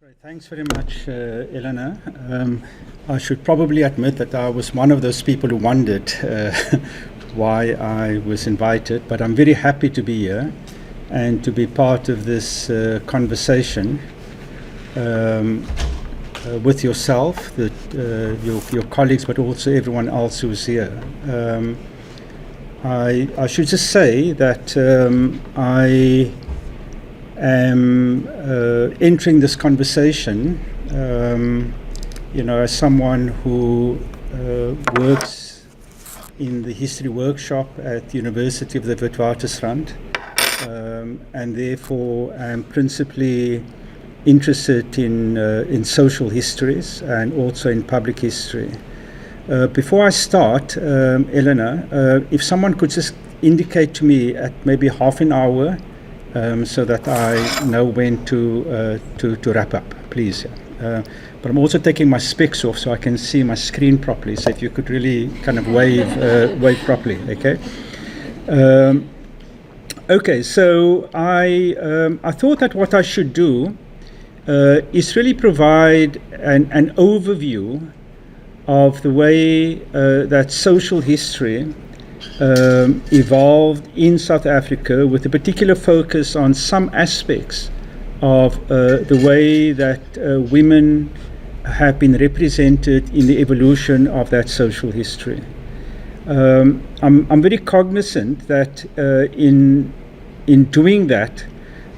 Great. Thanks very much, Elena. I should probably admit that I was one of those people who wondered why I was invited, but I'm very happy to be here and to be part of this conversation with yourself, your colleagues, but also everyone else who's here. I should just say that I am entering this conversation, as someone who works in the history workshop at the University of the Witwatersrand, and therefore am principally interested in social histories and also in public history. Before I start, Elena, if someone could just indicate to me at maybe half an hour, so that I know when to wrap up, please. But I'm also taking my specs off so I can see my screen properly. So if you could really kind of wave properly, okay? Okay. So I thought that what I should do is really provide an overview of the way that social history evolved in South Africa, with a particular focus on some aspects of the way that women have been represented in the evolution of that social history. I'm very cognizant that in doing that,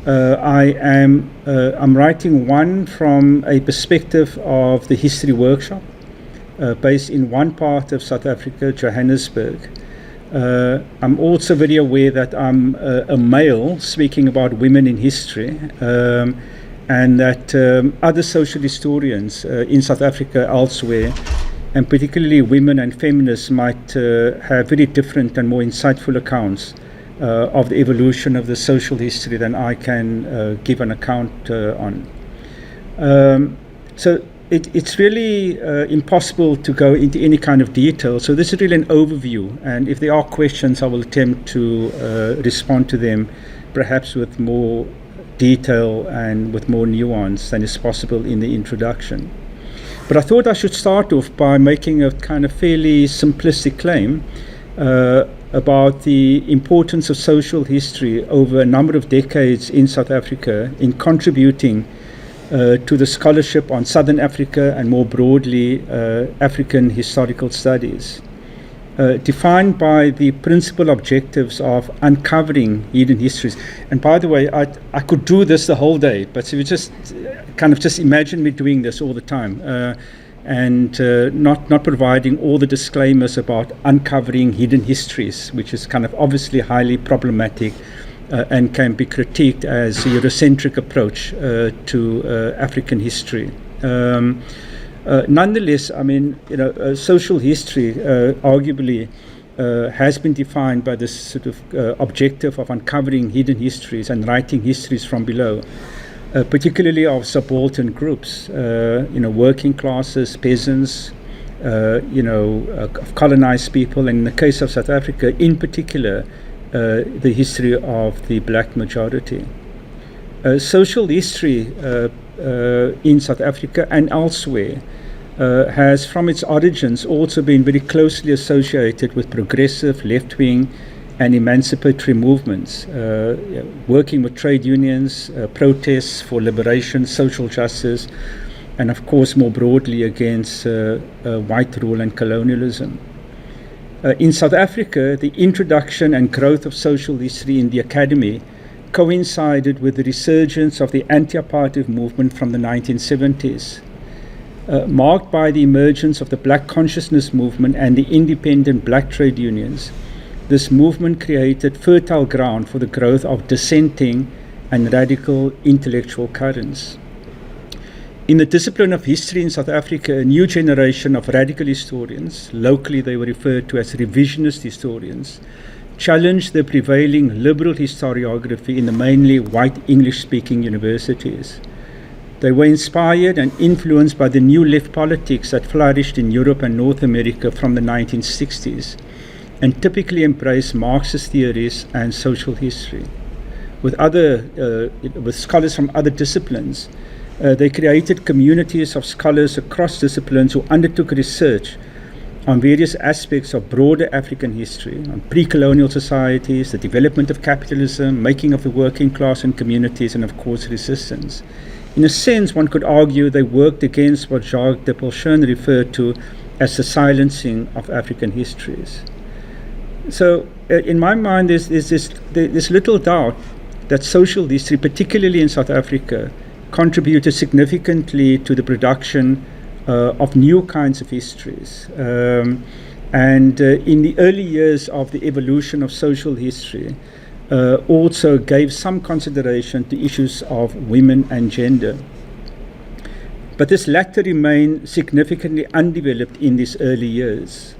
I'm writing one from a perspective of the history workshop, based in one part of South Africa, Johannesburg. I'm also very aware that I'm a male speaking about women in history, and that other social historians in South Africa, elsewhere, and particularly women and feminists, might have very different and more insightful accounts of the evolution of the social history than I can give an account on. So it's really impossible to go into any kind of detail. So this is really an overview, and if there are questions, I will attempt to respond to them, perhaps with more detail and with more nuance than is possible in the introduction. But I thought I should start off by making a kind of fairly simplistic claim about the importance of social history over a number of decades in South Africa in contributing to the scholarship on Southern Africa and more broadly African historical studies, defined by the principal objectives of uncovering hidden histories. And by the way, I could do this the whole day, but if you just imagine me doing this all the time, and not providing all the disclaimers about uncovering hidden histories, which is kind of obviously highly problematic and can be critiqued as a Eurocentric approach to African history. Nonetheless, I mean, social history arguably has been defined by this sort of objective of uncovering hidden histories and writing histories from below, particularly of subaltern groups, working classes, peasants, of colonized people, and in the case of South Africa, in particular, the history of the black majority. Social history in South Africa and elsewhere has from its origins also been very closely associated with progressive left-wing and emancipatory movements, working with trade unions, protests for liberation, social justice, and of course more broadly against white rule and colonialism. In South Africa, the introduction and growth of social history in the academy coincided with the resurgence of the anti-apartheid movement from the 1970s, marked by the emergence of the black consciousness movement and the independent black trade unions. This movement created fertile ground for the growth of dissenting and radical intellectual currents. In the discipline of history in South Africa, a new generation of radical historians, locally they were referred to as revisionist historians, challenged the prevailing liberal historiography in the mainly white English-speaking universities. They were inspired and influenced by the new left politics that flourished in Europe and North America from the 1960s, and typically embraced Marxist theories and social history. With scholars from other disciplines, They created communities of scholars across disciplines who undertook research on various aspects of broader African history, on pre-colonial societies, the development of capitalism, making of the working class and communities, and of course resistance. In a sense, one could argue they worked against what Jacques de Pulchon referred to as the silencing of African histories. So in my mind, there's little doubt that social history, particularly in South Africa, contributed significantly to the production of new kinds of histories. And in the early years of the evolution of social history, also gave some consideration to issues of women and gender. But this latter remained significantly undeveloped in these early years.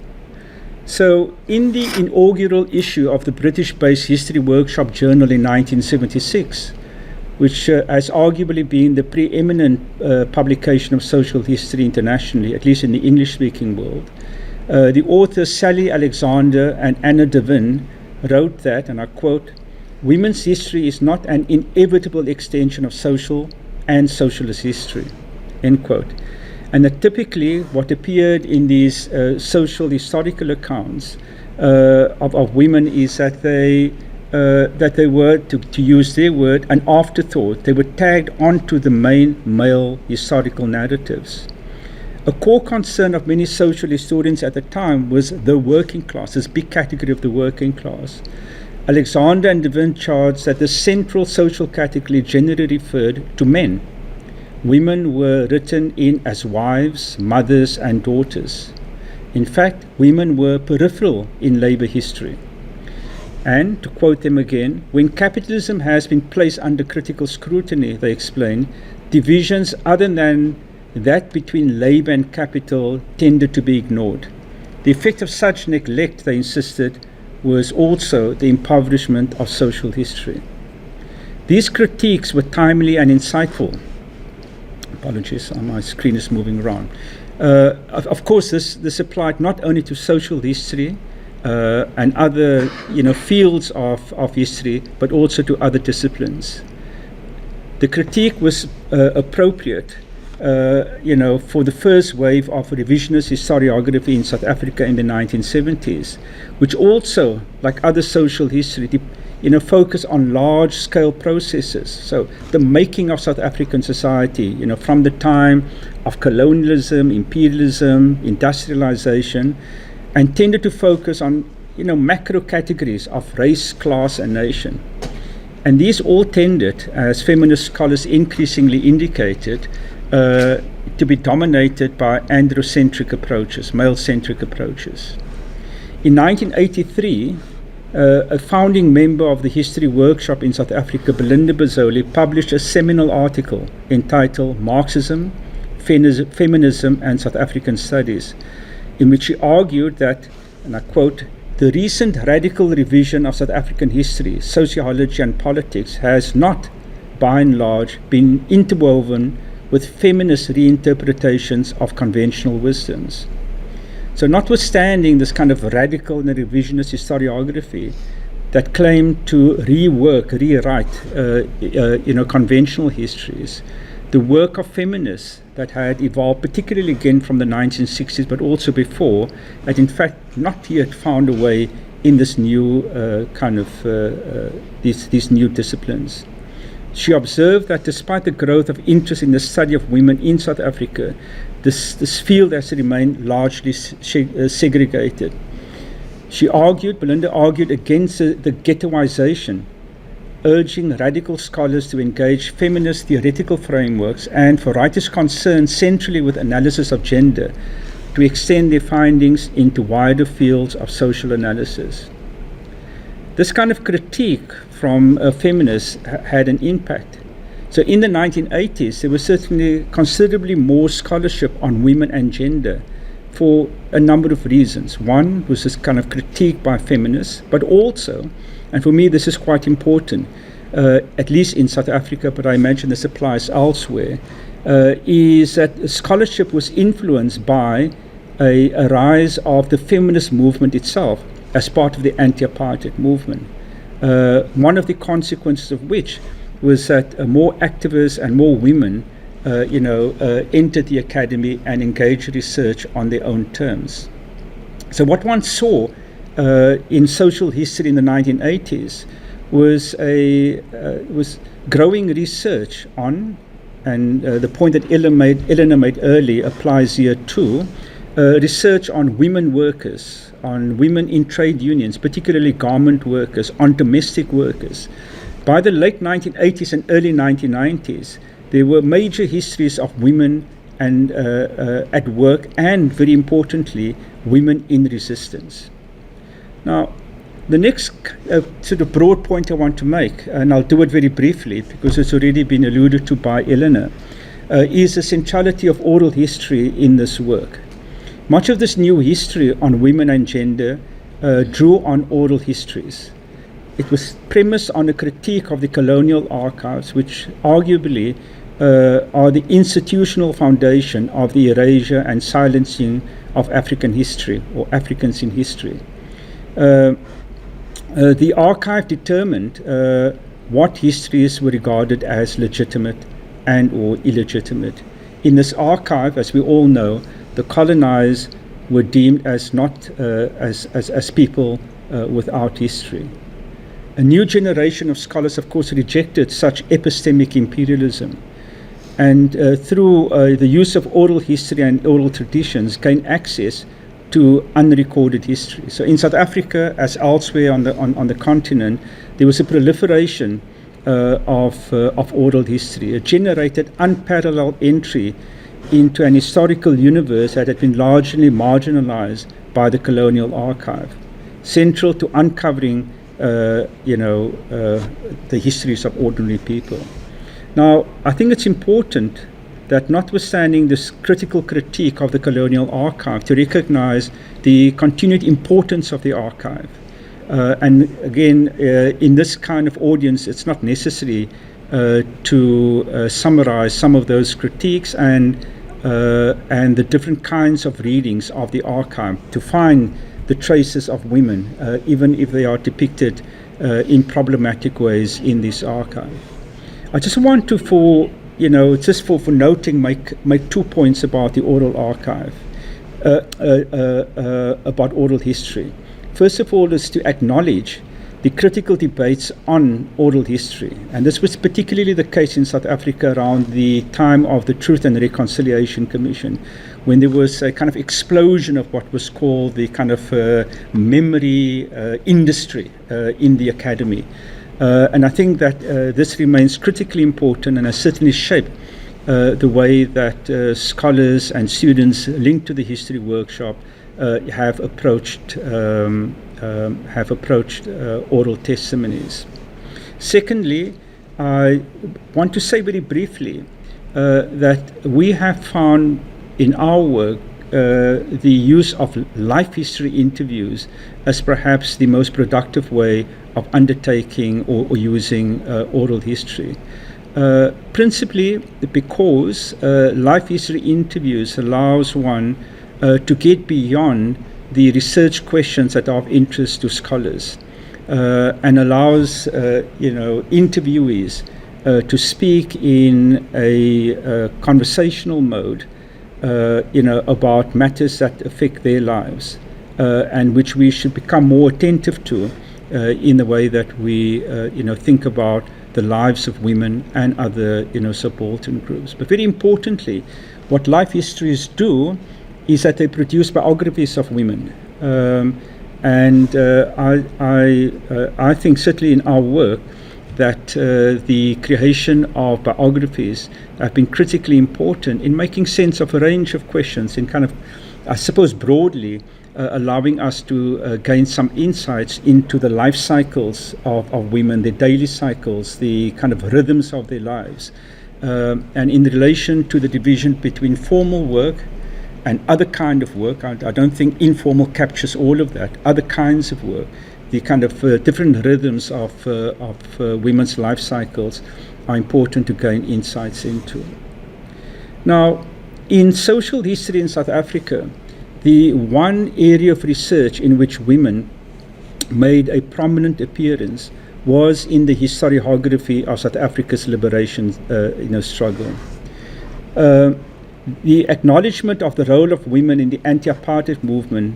So in the inaugural issue of the British-based History Workshop Journal in 1976, which has arguably been the preeminent publication of social history internationally, at least in the English-speaking world, the authors Sally Alexander and Anna Devin wrote that, and I quote, "Women's history is not an inevitable extension of social and socialist history," end quote. And that typically what appeared in these social historical accounts of women is that they were, to use their word, an afterthought. They were tagged onto the main male historical narratives. A core concern of many social historians at the time was the working class, this big category of the working class. Alexander and Devin charged that the central social category generally referred to men. Women were written in as wives, mothers, and daughters. In fact, women were peripheral in labor history. And, to quote them again, "When capitalism has been placed under critical scrutiny," they explain, "divisions other than that between labor and capital tended to be ignored. The effect of such neglect," they insisted, was also the impoverishment of social history. These critiques were timely and insightful. Apologies, my screen is moving around. Of course, this applied not only to social history and other fields of history, but also to other disciplines. The critique was appropriate for the first wave of revisionist historiography in South Africa in the 1970s, which also, like other social history, focus on large-scale processes. So the making of South African society, from the time of colonialism, imperialism, industrialization, and tended to focus on, macro categories of race, class, and nation. And these all tended, as feminist scholars increasingly indicated, to be dominated by androcentric approaches, male-centric approaches. In 1983, a founding member of the History Workshop in South Africa, Belinda Bozzoli, published a seminal article entitled "Marxism, Feminism and South African Studies," in which she argued that, and I quote, "the recent radical revision of South African history, sociology and politics has not, by and large, been interwoven with feminist reinterpretations of conventional wisdoms." So notwithstanding this kind of radical and revisionist historiography that claimed to rewrite, conventional histories, the work of feminists that had evolved, particularly again from the 1960s, but also before, had in fact not yet found a way in this new these new disciplines. She observed that despite the growth of interest in the study of women in South Africa, this field has remained largely segregated. Belinda argued against the ghettoization, urging radical scholars to engage feminist theoretical frameworks and, for writers concerned centrally with analysis of gender, to extend their findings into wider fields of social analysis. This kind of critique from feminists had an impact. So in the 1980s, there was certainly considerably more scholarship on women and gender for a number of reasons. One was this kind of critique by feminists, but also, and for me this is quite important, at least in South Africa, but I imagine this applies elsewhere, is that scholarship was influenced by a rise of the feminist movement itself as part of the anti-apartheid movement. One of the consequences of which was that more activists and more women entered the academy and engaged research on their own terms. So what one saw in social history in the 1980s was growing research on, and the point that Eleanor made early applies here too, research on women workers, on women in trade unions, particularly garment workers, on domestic workers. By the late 1980s and early 1990s, there were major histories of women and at work, and very importantly, women in resistance. Now, the next sort of broad point I want to make, and I'll do it very briefly because it's already been alluded to by Eleanor, is the centrality of oral history in this work. Much of this new history on women and gender drew on oral histories. It was premised on a critique of the colonial archives, which arguably are the institutional foundation of the erasure and silencing of African history, or Africans in history. The archive determined what histories were regarded as legitimate and or illegitimate. In this archive, as we all know, the colonized were deemed as not as people without history. A new generation of scholars, of course, rejected such epistemic imperialism, and through the use of oral history and oral traditions, gained access to unrecorded history. So in South Africa, as elsewhere on the continent, there was a proliferation of oral history. It generated unparalleled entry into an historical universe that had been largely marginalized by the colonial archive, central to uncovering the histories of ordinary people. Now, I think it's important that, notwithstanding this critical critique of the colonial archive, to recognize the continued importance of the archive. And again, in this kind of audience, it's not necessary to summarize some of those critiques and the different kinds of readings of the archive to find the traces of women, even if they are depicted in problematic ways in this archive. I just want to, for noting, make 2 points about the oral archive, about oral history. First of all, is to acknowledge the critical debates on oral history, and this was particularly the case in South Africa around the time of the Truth and Reconciliation Commission, when there was a kind of explosion of what was called the kind of memory industry in the academy. And I think that this remains critically important and has certainly shaped the way that scholars and students linked to the history workshop have approached oral testimonies. Secondly, I want to say very briefly that we have found in our work the use of life history interviews as perhaps the most productive way of undertaking or using oral history. Principally because life history interviews allows one to get beyond the research questions that are of interest to scholars, and allows interviewees to speak in a conversational mode about matters that affect their lives, and which we should become more attentive to in the way that we think about the lives of women and other subaltern groups. But very importantly, what life histories do is that they produce biographies of women, and I think certainly in our work that the creation of biographies have been critically important in making sense of a range of questions, in kind of, I suppose, broadly allowing us to gain some insights into the life cycles of women, their daily cycles, the kind of rhythms of their lives, and in relation to the division between formal work and other kind of work. I don't think informal captures all of that. Other kinds of work, the kind of different rhythms of women's life cycles are important to gain insights into. Now, in social history in South Africa, the one area of research in which women made a prominent appearance was in the historiography of South Africa's liberation struggle. The acknowledgement of the role of women in the anti-apartheid movement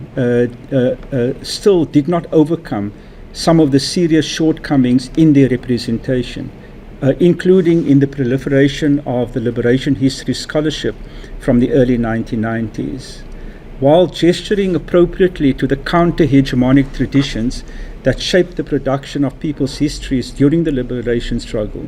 still did not overcome some of the serious shortcomings in their representation, including in the proliferation of the liberation history scholarship from the early 1990s. While gesturing appropriately to the counter-hegemonic traditions that shaped the production of people's histories during the liberation struggle,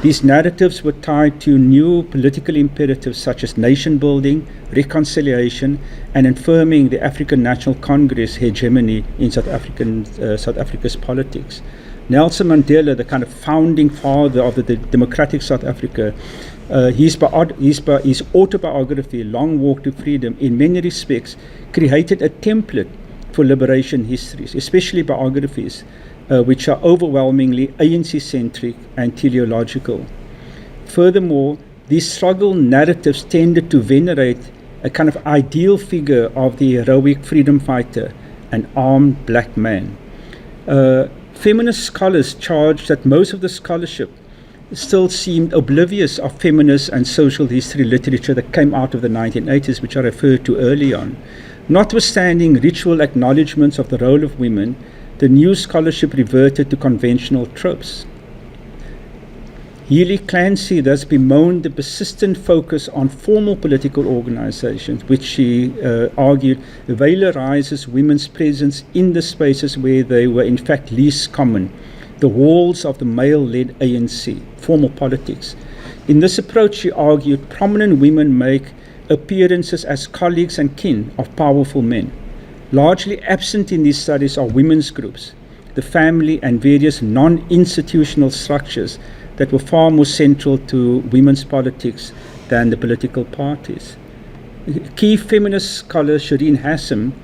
these narratives were tied to new political imperatives such as nation building, reconciliation, and affirming the African National Congress hegemony in South Africa's politics. Nelson Mandela, the kind of founding father of the democratic South Africa, his autobiography, Long Walk to Freedom, in many respects created a template for liberation histories, especially biographies, which are overwhelmingly ANC-centric and teleological. Furthermore, these struggle narratives tended to venerate a kind of ideal figure of the heroic freedom fighter, an armed black man. Feminist scholars charged that most of the scholarship still seemed oblivious of feminist and social history literature that came out of the 1980s, which I referred to early on. Notwithstanding ritual acknowledgements of the role of women, the new scholarship reverted to conventional tropes. Healy Clancy thus bemoaned the persistent focus on formal political organizations, which she argued valorizes women's presence in the spaces where they were in fact least common, the walls of the male-led ANC, formal politics. In this approach, she argued, prominent women make appearances as colleagues and kin of powerful men. Largely absent in these studies are women's groups, the family, and various non-institutional structures that were far more central to women's politics than the political parties. Key feminist scholar Shireen Hassan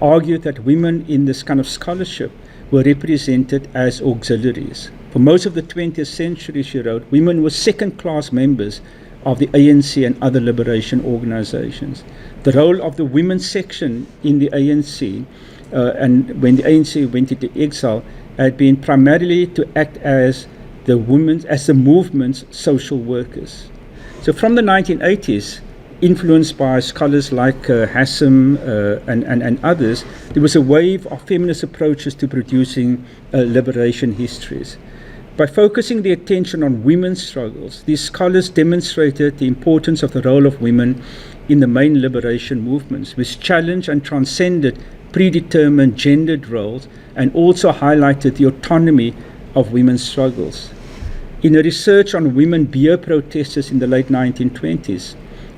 argued that women in this kind of scholarship were represented as auxiliaries. For most of the 20th century, she wrote, women were second-class members of the ANC and other liberation organizations. The role of the women's section in the ANC, and when the ANC went into exile, had been primarily to act as the movement's social workers. So from the 1980s, influenced by scholars like Hassan and others, there was a wave of feminist approaches to producing liberation histories. By focusing the attention on women's struggles, these scholars demonstrated the importance of the role of women in the main liberation movements, which challenged and transcended predetermined gendered roles and also highlighted the autonomy of women's struggles. In a research on women beer protesters in the late 1920s,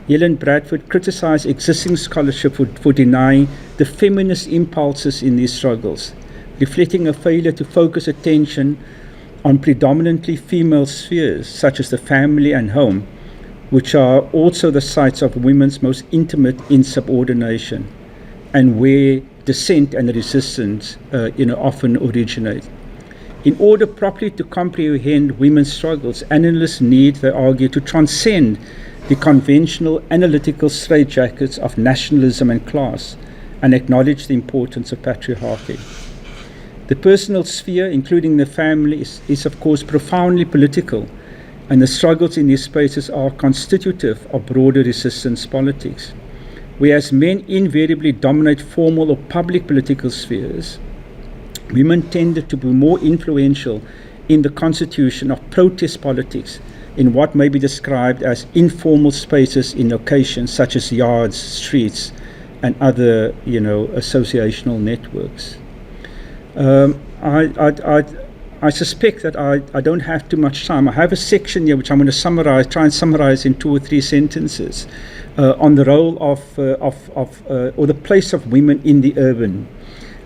Helen Bradford criticized existing scholarship for denying the feminist impulses in these struggles, reflecting a failure to focus attention on predominantly female spheres, such as the family and home, which are also the sites of women's most intimate insubordination, and where dissent and resistance often originate. In order properly to comprehend women's struggles, analysts need, they argue, to transcend the conventional analytical straitjackets of nationalism and class and acknowledge the importance of patriarchy. The personal sphere, including the family, is of course profoundly political, and the struggles in these spaces are constitutive of broader resistance politics. Whereas men invariably dominate formal or public political spheres, women tended to be more influential in the constitution of protest politics in what may be described as informal spaces in locations such as yards, streets, and other, associational networks. I suspect that I don't have too much time. I have a section here which I'm going to try and summarize in 2 or 3 sentences on the role of or the place of women in the urban.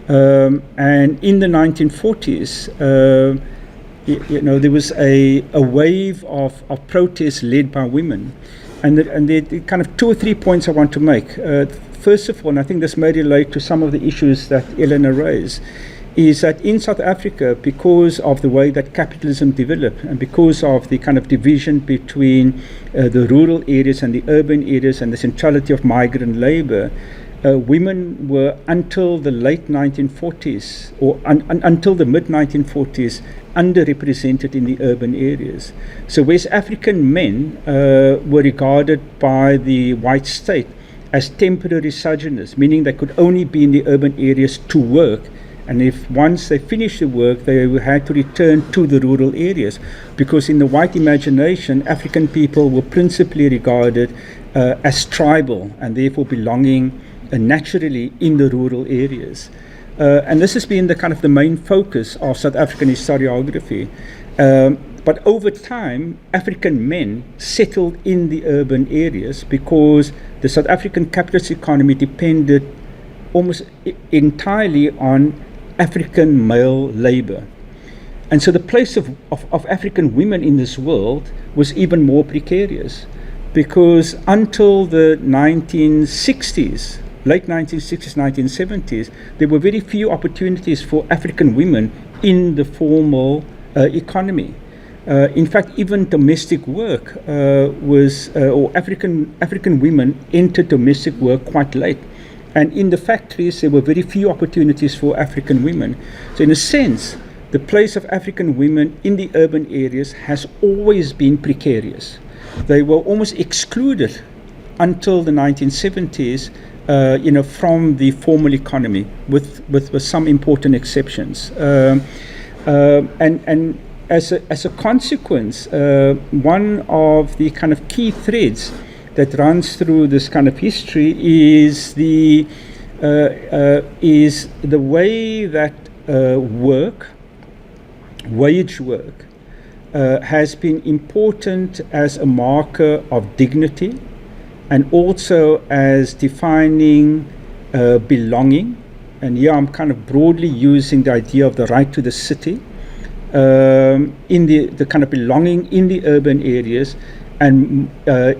And in the 1940s, there was a wave of protests led by women. And there are kind of 2 or 3 points I want to make. First of all, and I think this may relate to some of the issues that Eleanor raised, is that in South Africa, because of the way that capitalism developed and because of the kind of division between the rural areas and the urban areas and the centrality of migrant labor, women were, until the late 1940s or until the mid 1940s, underrepresented in the urban areas. So West African men were regarded by the white state as temporary sojourners, meaning they could only be in the urban areas to work, and if once they finished the work, they had to return to the rural areas, because in the white imagination, African people were principally regarded as tribal and therefore belonging naturally in the rural areas. And this has been the kind of the main focus of South African historiography. But over time, African men settled in the urban areas because the South African capitalist economy depended almost entirely on African male labor. And so the place of African women in this world was even more precarious, because until the 1960s, late 1960s, 1970s, there were very few opportunities for African women in the formal economy. In fact, even domestic work or African women entered domestic work quite late. And in the factories, there were very few opportunities for African women. So in a sense, the place of African women in the urban areas has always been precarious. They were almost excluded until the 1970s, from the formal economy, with some important exceptions. And as a consequence, one of the kind of key threads that runs through this kind of history is the way that wage work has been important as a marker of dignity, and also as defining belonging. And here I'm kind of broadly using the idea of the right to the city, in the kind of belonging in the urban areas. And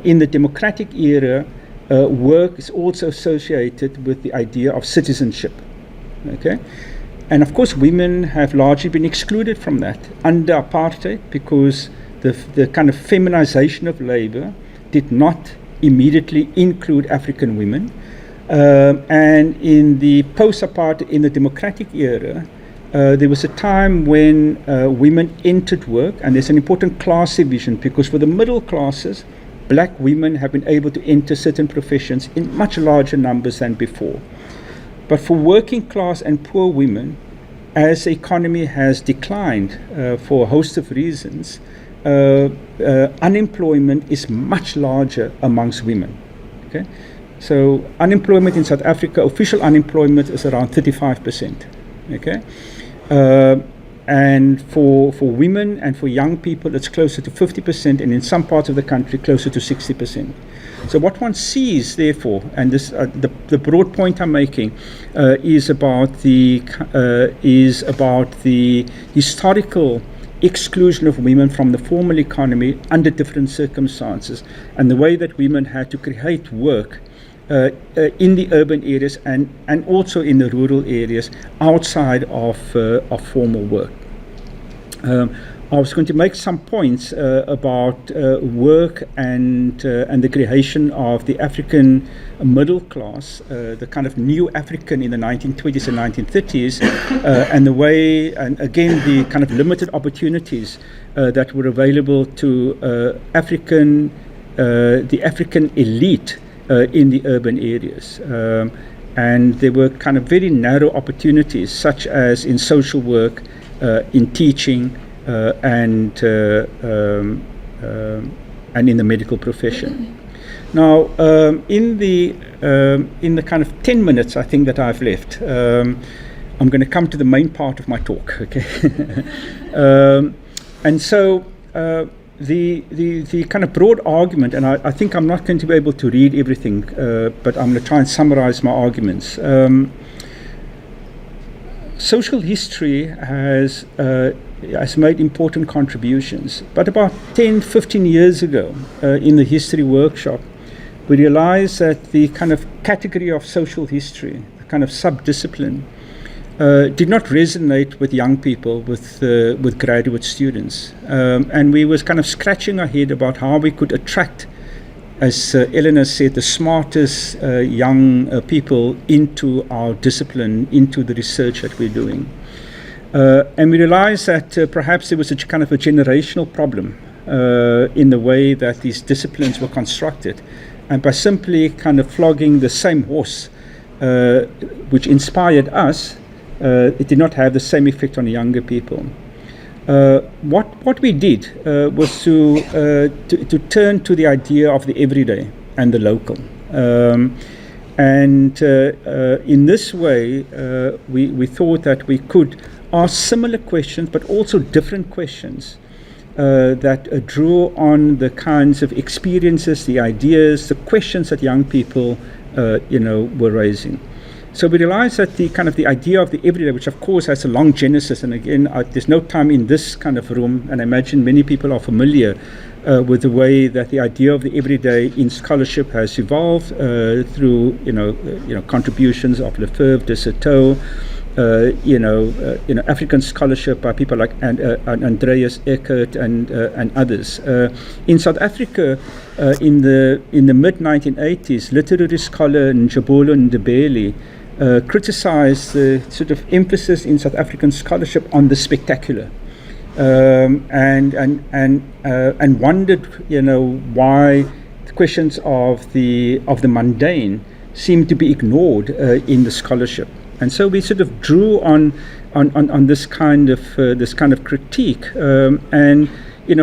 in the democratic era, work is also associated with the idea of citizenship. Okay? And of course, women have largely been excluded from that under apartheid, because the kind of feminization of labor did not immediately include African women. And in the post-apartheid, in the democratic era, there was a time when women entered work, and there's an important class division, because for the middle classes, black women have been able to enter certain professions in much larger numbers than before. But for working class and poor women, as the economy has declined for a host of reasons, unemployment is much larger amongst women. Okay? So unemployment in South Africa, official unemployment is around 35%. Okay? And for women and for young people, it's closer to 50%, and in some parts of the country, closer to 60%. So what one sees, therefore, and this the broad point I'm making is about the historical exclusion of women from the formal economy under different circumstances, and the way that women had to create work in the urban areas and also in the rural areas outside of formal work. I was going to make some points about work and the creation of the African middle class, the kind of new African in the 1920s and 1930s, and the way, and again, the kind of limited opportunities that were available to the African elite in the urban areas. And there were kind of very narrow opportunities, such as in social work, in teaching, and in the medical profession. Now, in the kind of 10 minutes I think that I've left, I'm going to come to the main part of my talk. Okay, and so the kind of broad argument, and I think I'm not going to be able to read everything, but I'm going to try and summarize my arguments. Social history has made important contributions, but about 10-15 years ago, in the history workshop, we realized that the kind of category of social history, the kind of sub-discipline, did not resonate with young people, with graduate students, and we was kind of scratching our head about how we could attract as Eleanor said, the smartest young people into our discipline, into the research that we're doing. And we realized that perhaps there was a kind of a generational problem in the way that these disciplines were constructed. And by simply kind of flogging the same horse, which inspired us, it did not have the same effect on the younger people. What we did was to turn to the idea of the everyday and the local. And in this way, we thought that we could ask similar questions, but also different questions that drew on the kinds of experiences, the ideas, the questions that young people, were raising. So we realized that the idea of the everyday, which of course has a long genesis, and again, there's no time in this kind of room, and I imagine many people are familiar with the way that the idea of the everyday in scholarship has evolved through, contributions of Lefebvre, de Soto, African scholarship by people like Andreas Eckert and others. In South Africa, in the mid 1980s, literary scholar Njabolo Ndebele criticized the sort of emphasis in South African scholarship on the spectacular, and wondered, why the questions of the mundane seem to be ignored in the scholarship. And so we sort of drew on this kind of critique, and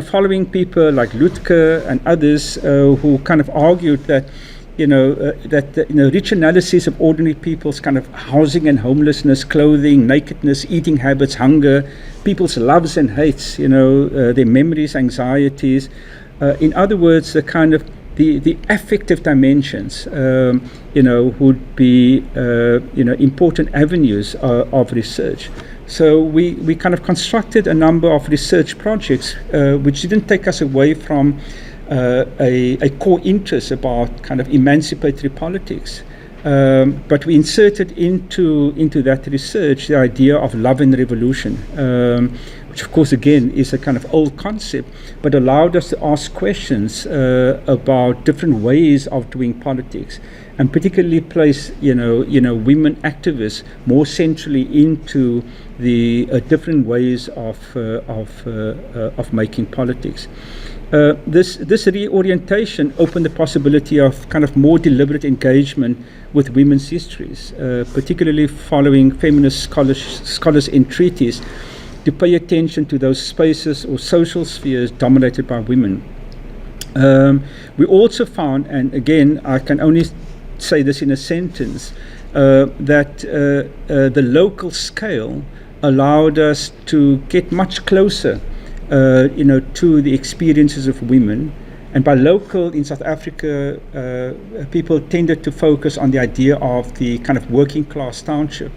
following people like Lutke and others who kind of argued that rich analysis of ordinary people's kind of housing and homelessness, clothing, nakedness, eating habits, hunger, people's loves and hates, their memories, anxieties. In other words, the kind of the affective dimensions, would be, important avenues of research. So we kind of constructed a number of research projects which didn't take us away from a core interest about kind of emancipatory politics. But we inserted into that research the idea of love and revolution, which of course again is a kind of old concept, but allowed us to ask questions about different ways of doing politics, and particularly place women activists more centrally into the different ways of making politics. This reorientation opened the possibility of kind of more deliberate engagement with women's histories, particularly following feminist scholars' entreaties to pay attention to those spaces or social spheres dominated by women. We also found, and again, I can only say this in a sentence, that the local scale allowed us to get much closer to the experiences of women. And by local in South Africa, people tended to focus on the idea of the kind of working class township,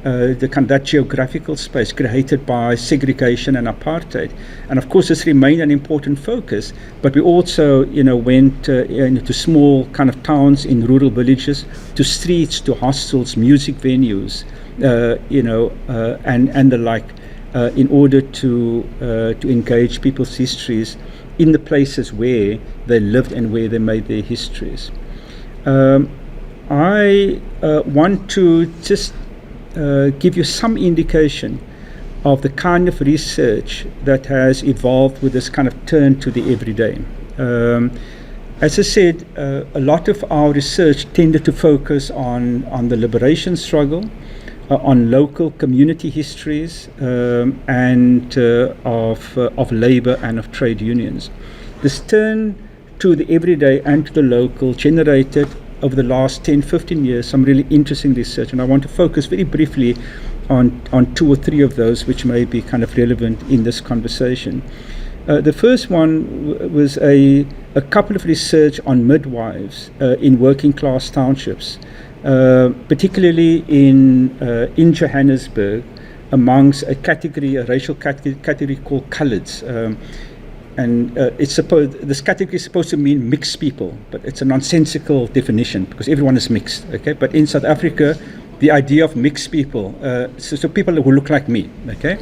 that geographical space created by segregation and apartheid. And of course this remained an important focus, but we also went into small kind of towns in rural villages, to streets, to hostels, music venues, and the like, in order to engage people's histories in the places where they lived and where they made their histories. I want to just give you some indication of the kind of research that has evolved with this kind of turn to the everyday. As I said, a lot of our research tended to focus on the liberation struggle, on local community histories, and of labor and of trade unions. This turn to the everyday and to the local generated over the last 10-15 years some really interesting research, and I want to focus very briefly on two or three of those which may be kind of relevant in this conversation. The first one was a couple of research on midwives in working class townships, particularly in Johannesburg, amongst a racial category called coloureds. And this category is supposed to mean mixed people, but it's a nonsensical definition because everyone is mixed. Okay, but in South Africa, the idea of mixed people, so people who look like me. Okay,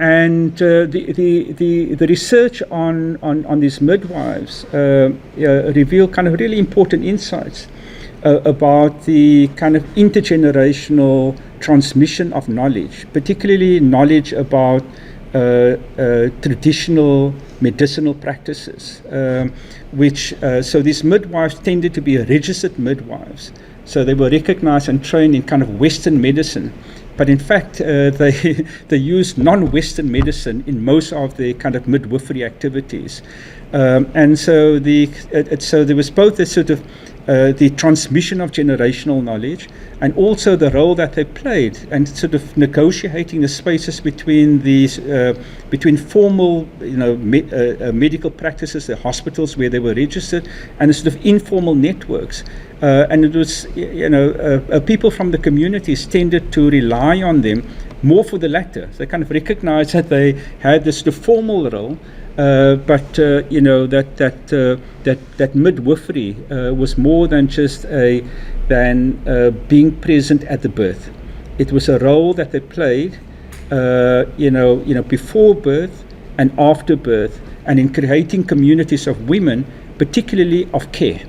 the research on these midwives reveal kind of really important insights about the kind of intergenerational transmission of knowledge, particularly knowledge about traditional medicinal practices, so these midwives tended to be registered midwives. So they were recognized and trained in kind of Western medicine. But in fact, they used non-Western medicine in most of their kind of midwifery activities. And so there was both a sort of the transmission of generational knowledge, and also the role that they played, and sort of negotiating the spaces between these between formal, medical practices, the hospitals where they were registered, and the sort of informal networks. And it was, people from the communities tended to rely on them more for the latter. They kind of recognized that they had this sort of formal role. But that midwifery was more than just being present at the birth. It was a role that they played, before birth and after birth, and in creating communities of women, particularly of care.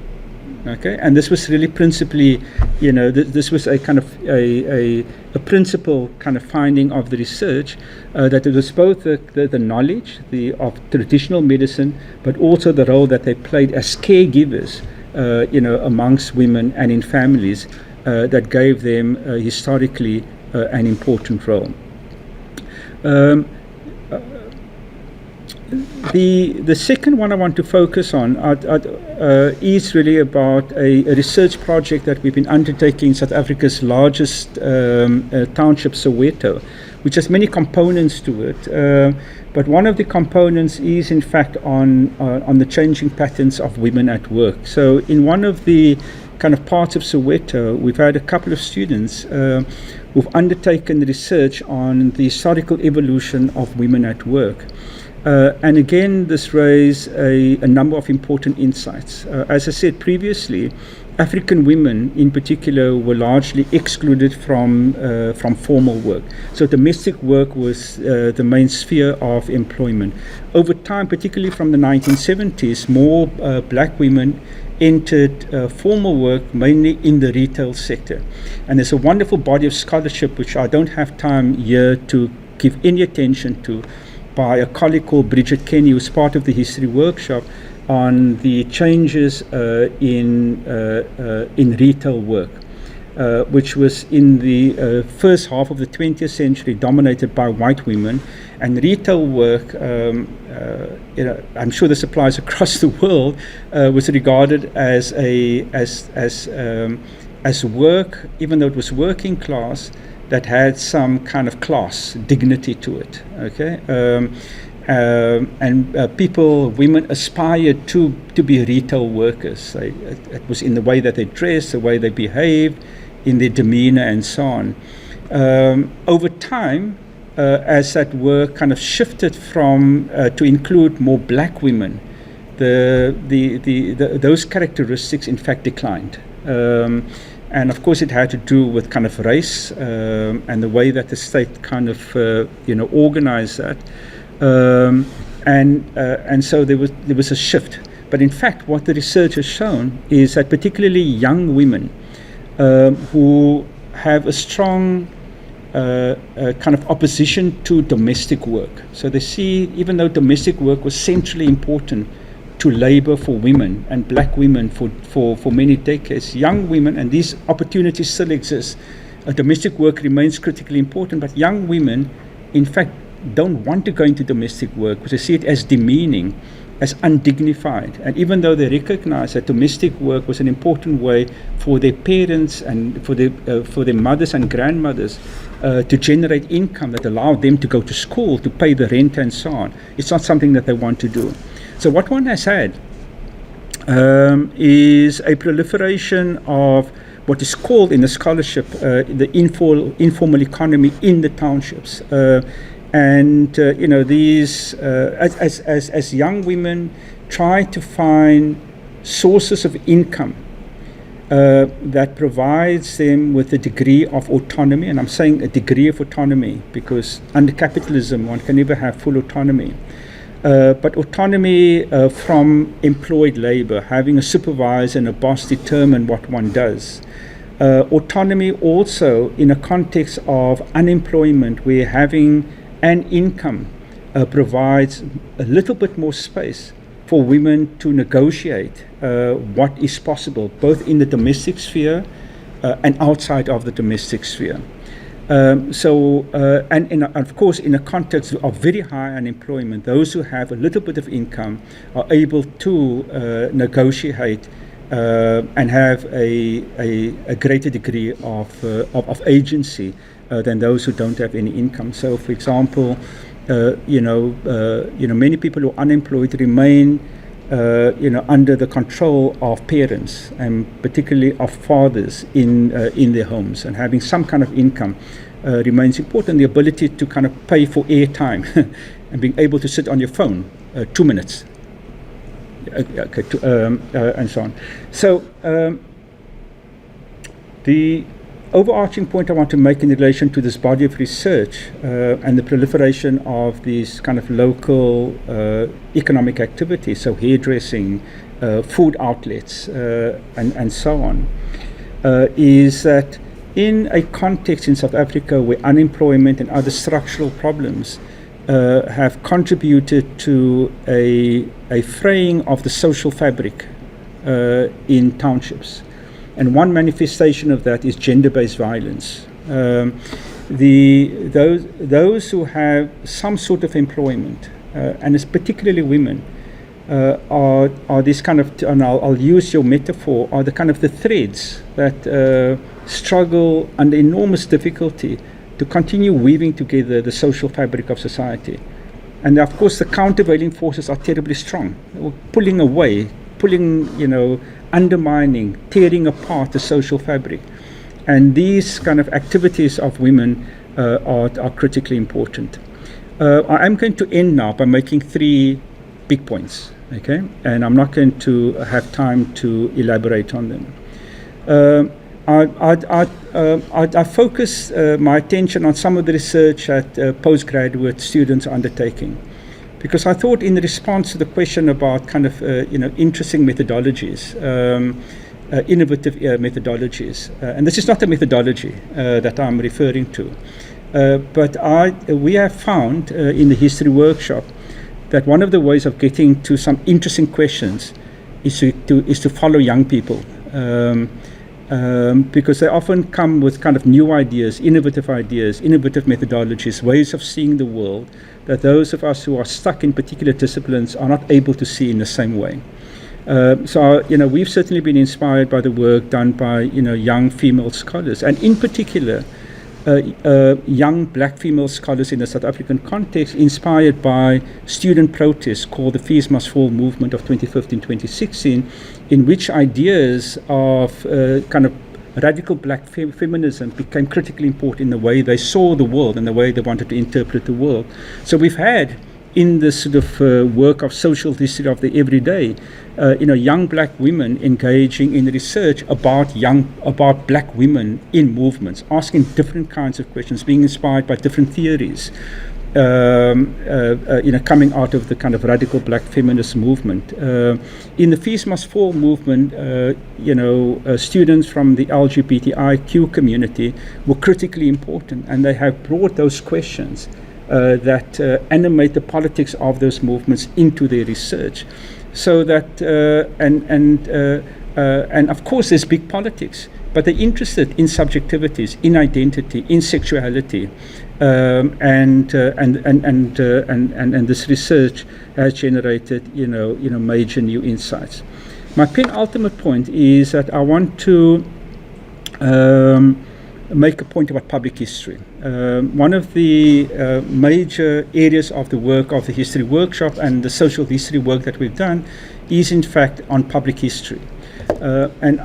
Okay, and this was really principally, this was a kind of a principal kind of finding of the research, that it was both the knowledge of traditional medicine, but also the role that they played as caregivers, amongst women and in families, that gave them historically an important role. The second one I want to focus on is really about a research project that we've been undertaking in South Africa's largest township, Soweto, which has many components to it. But one of the components is, in fact, on the changing patterns of women at work. So in one of the kind of parts of Soweto, we've had a couple of students who've undertaken research on the historical evolution of women at work. And again, this raised a number of important insights. As I said previously, African women in particular were largely excluded from formal work. So domestic work was the main sphere of employment. Over time, particularly from the 1970s, more black women entered formal work, mainly in the retail sector. And there's a wonderful body of scholarship, which I don't have time here to give any attention to, by a colleague called Bridget Kenny, who's part of the history workshop, on the changes in retail work, which was in the first half of the 20th century dominated by white women. And retail work, I'm sure this applies across the world, was regarded as work, even though it was working class, that had some kind of class dignity to it. Okay, and women aspired to be retail workers. It was in the way that they dressed, the way they behaved, in their demeanor, and so on. Over time, as that work kind of shifted from to include more black women, those characteristics in fact declined. And of course, it had to do with kind of race and the way that the state kind of organized that, and so there was a shift. But in fact, what the research has shown is that particularly young women who have a strong kind of opposition to domestic work. So they see, even though domestic work was centrally important to labor for women and black women for many decades, young women, and these opportunities still exist, domestic work remains critically important, but young women in fact don't want to go into domestic work because they see it as demeaning, as undignified. And even though they recognize that domestic work was an important way for their parents and for their mothers and grandmothers to generate income that allowed them to go to school, to pay the rent and so on, it's not something that they want to do. So what one has had is a proliferation of what is called in the scholarship the informal economy in the townships. These as young women try to find sources of income that provides them with a degree of autonomy, and I'm saying a degree of autonomy because under capitalism one can never have full autonomy. But autonomy from employed labor, having a supervisor and a boss determine what one does. Autonomy also in a context of unemployment where having an income provides a little bit more space for women to negotiate what is possible, both in the domestic sphere and outside of the domestic sphere. And of course, in a context of very high unemployment, those who have a little bit of income are able to negotiate and have a greater degree of agency than those who don't have any income. So, for example, many people who are unemployed remain under the control of parents and particularly of fathers in their homes, and having some kind of income remains important. The ability to kind of pay for airtime and being able to sit on your phone 2 minutes, and so on. So the overarching point I want to make in relation to this body of research and the proliferation of these kind of local economic activities, so hairdressing, food outlets, and so on, is that in a context in South Africa where unemployment and other structural problems have contributed to a fraying of the social fabric in townships. And one manifestation of that is gender-based violence. Those who have some sort of employment, and it's particularly women, are this kind of, and I'll use your metaphor, are the kind of the threads that struggle under enormous difficulty to continue weaving together the social fabric of society. And of course the countervailing forces are terribly strong, pulling away, undermining, tearing apart the social fabric. And these kind of activities of women are critically important. I am going to end now by making 3 big points, okay? And I'm not going to have time to elaborate on them. I focus my attention on some of the research that postgraduate students are undertaking, because I thought in response to the question about kind of interesting methodologies, innovative methodologies, and this is not a methodology that I'm referring to, but we have found in the history workshop that one of the ways of getting to some interesting questions is to follow young people. Because they often come with kind of new ideas, innovative methodologies, ways of seeing the world that those of us who are stuck in particular disciplines are not able to see in the same way. So we've certainly been inspired by the work done by young female scholars, and in particular young black female scholars in the South African context, inspired by student protests called the Fees Must Fall movement of 2015-2016, in which ideas of kind of radical black feminism became critically important in the way they saw the world and the way they wanted to interpret the world. So we've had in this sort of work of social history of the everyday, young black women engaging in research about black women in movements, asking different kinds of questions, being inspired by different theories, coming out of the kind of radical black feminist movement. In the Fees Must Fall movement, students from the LGBTIQ community were critically important, and they have brought those questions that animate the politics of those movements into their research, so that and of course there's big politics, but they're interested in subjectivities, in identity, in sexuality, and this research has generated major new insights. My penultimate point is that I want to make a point about public history. One of the major areas of the work of the history workshop and the social history work that we've done is in fact on public history. And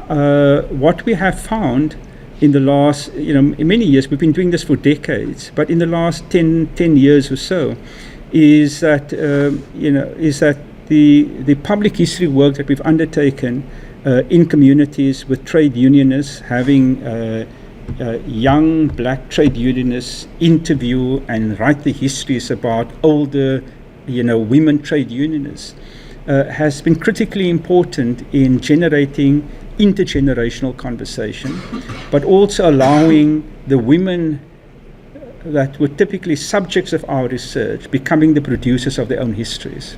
what we have found in the last, in many years, we've been doing this for decades, but in the last 10 years or so, is that, the public history work that we've undertaken in communities with trade unionists, having young black trade unionists interview and write the histories about older, women trade unionists, has been critically important in generating intergenerational conversation, but also allowing the women that were typically subjects of our research becoming the producers of their own histories.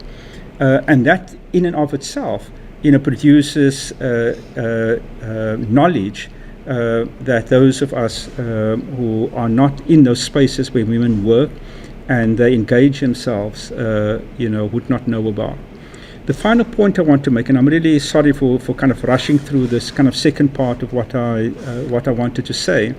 And that in and of itself, produces knowledge that those of us who are not in those spaces where women work and they engage themselves, would not know about. The final point I want to make, and I'm really sorry for kind of rushing through this kind of second part of what I wanted to say,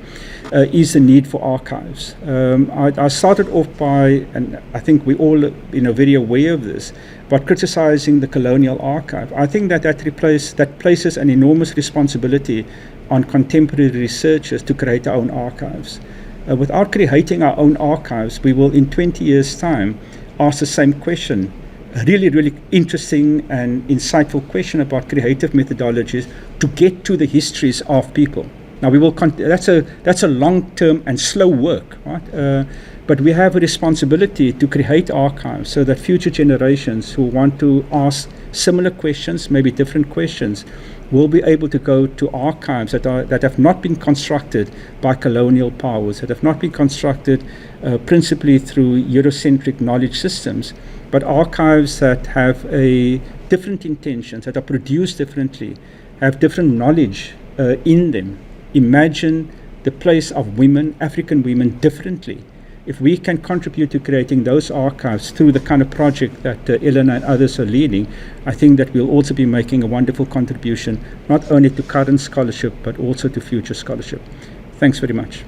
is the need for archives. I started off by, and I think we all very aware of this, but criticizing the colonial archive. I think that places an enormous responsibility on contemporary researchers to create our own archives. Without creating our own archives, we will in 20 years' time ask the same question. A really, really interesting and insightful question about creative methodologies to get to the histories of people. Now we will. That's a long-term and slow work, right? But we have a responsibility to create archives so that future generations who want to ask similar questions, maybe different questions, will be able to go to archives that have not been constructed by colonial powers, that have not been constructed principally through Eurocentric knowledge systems, but archives that have a different intentions, that are produced differently, have different knowledge in them. Imagine the place of women, African women, differently. If we can contribute to creating those archives through the kind of project that Elena and others are leading, I think that we'll also be making a wonderful contribution, not only to current scholarship, but also to future scholarship. Thanks very much.